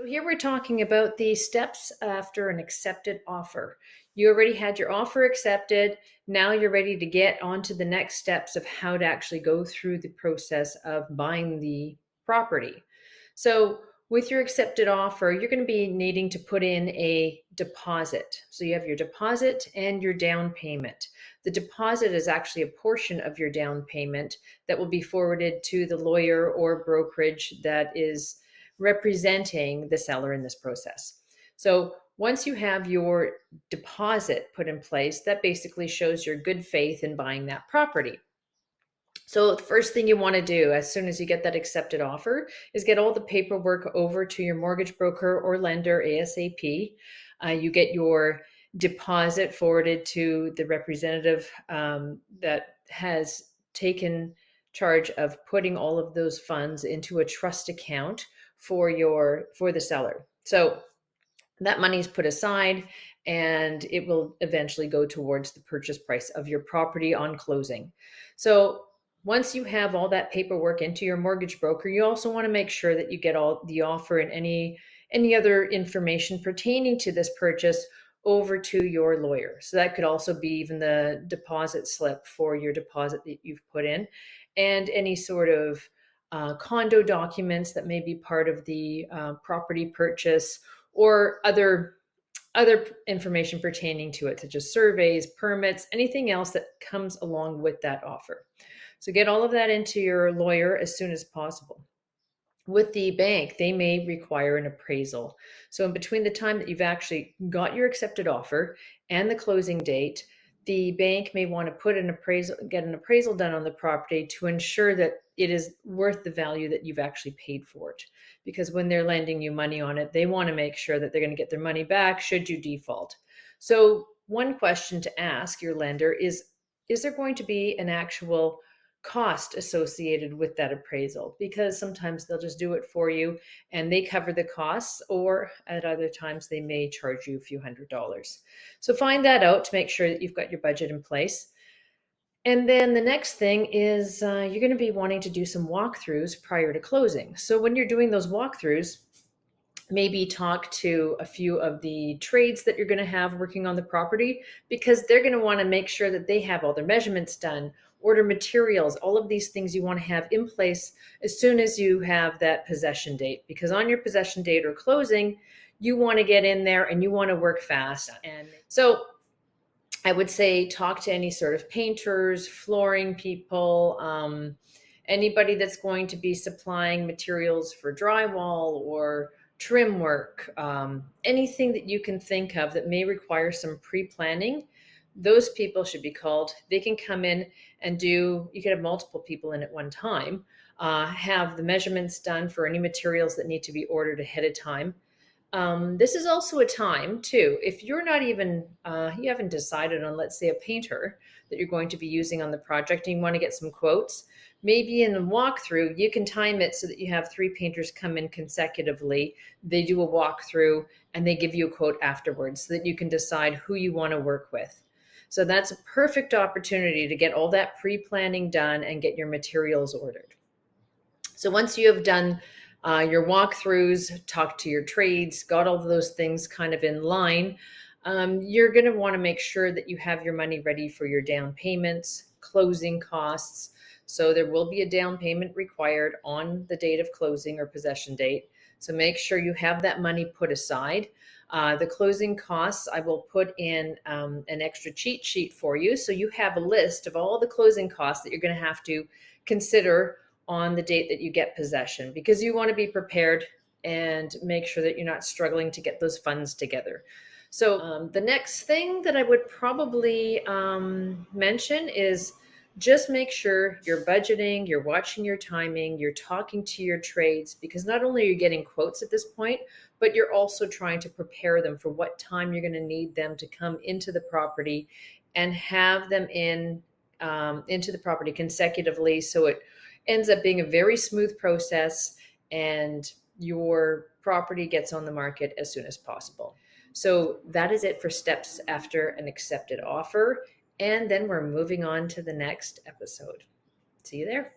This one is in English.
So here we're talking about the steps after an accepted offer. You already had your offer accepted. Now you're ready to get on to the next steps of how to actually go through the process of buying the property. So with your accepted offer, you're going to be needing to put in a deposit. So you have your deposit and your down payment. The deposit is actually a portion of your down payment that will be forwarded to the lawyer or brokerage that is representing the seller in this process. So once you have your deposit put in place, that basically shows your good faith in buying that property. So the first thing you want to do as soon as you get that accepted offer is get all the paperwork over to your mortgage broker or lender ASAP. You get your deposit forwarded to the representative that has taken charge of putting all of those funds into a trust account for the seller. So that money is put aside and it will eventually go towards the purchase price of your property on closing. So once you have all that paperwork into your mortgage broker, you also want to make sure that you get all the offer and any other information pertaining to this purchase over to your lawyer. So that could also be even the deposit slip for your deposit that you've put in, and any sort of condo documents that may be part of the property purchase, or other information pertaining to it, such as surveys, permits, anything else that comes along with that offer. So get all of that into your lawyer as soon as possible. With the bank, they may require an appraisal. So in between the time that you've actually got your accepted offer and the closing date, the bank may want to get an appraisal done on the property to ensure that it is worth the value that you've actually paid for it. Because when they're lending you money on it, they want to make sure that they're going to get their money back should you default. So one question to ask your lender is there going to be an actual cost associated with that appraisal? Because sometimes they'll just do it for you and they cover the costs, or at other times they may charge you a few $100s. So find that out to make sure that you've got your budget in place. And then the next thing is you're going to be wanting to do some walkthroughs prior to closing. So when you're doing those walkthroughs, maybe talk to a few of the trades that you're going to have working on the property, because they're going to want to make sure that they have all their measurements done, order materials, all of these things you want to have in place as soon as you have that possession date. Because on your possession date or closing, you want to get in there and you want to work fast. And so I would say talk to any sort of painters, flooring people, anybody that's going to be supplying materials for drywall or trim work, anything that you can think of that may require some pre-planning. Those people should be called. They can come in and you can have multiple people in at one time, have the measurements done for any materials that need to be ordered ahead of time. This is also a time too, if you're not even, you haven't decided on, let's say, a painter that you're going to be using on the project and you want to get some quotes, maybe in the walkthrough, you can time it so that you have 3 painters come in consecutively. They do a walkthrough and they give you a quote afterwards so that you can decide who you want to work with. So that's a perfect opportunity to get all that pre-planning done and get your materials ordered. So once you have done your walkthroughs, talk to your trades, got all of those things kind of in line, you're going to want to make sure that you have your money ready for your down payments, closing costs. So there will be a down payment required on the date of closing or possession date. So make sure you have that money put aside. The closing costs, I will put in an extra cheat sheet for you. So you have a list of all the closing costs that you're going to have to consider on the date that you get possession, because you want to be prepared and make sure that you're not struggling to get those funds together. So the next thing that I would probably mention is just make sure you're budgeting, you're watching your timing, you're talking to your trades, because not only are you getting quotes at this point, but you're also trying to prepare them for what time you're going to need them to come into the property and have them into the property consecutively, so it ends up being a very smooth process and your property gets on the market as soon as possible. So that is it for steps after an accepted offer. And then we're moving on to the next episode. See you there.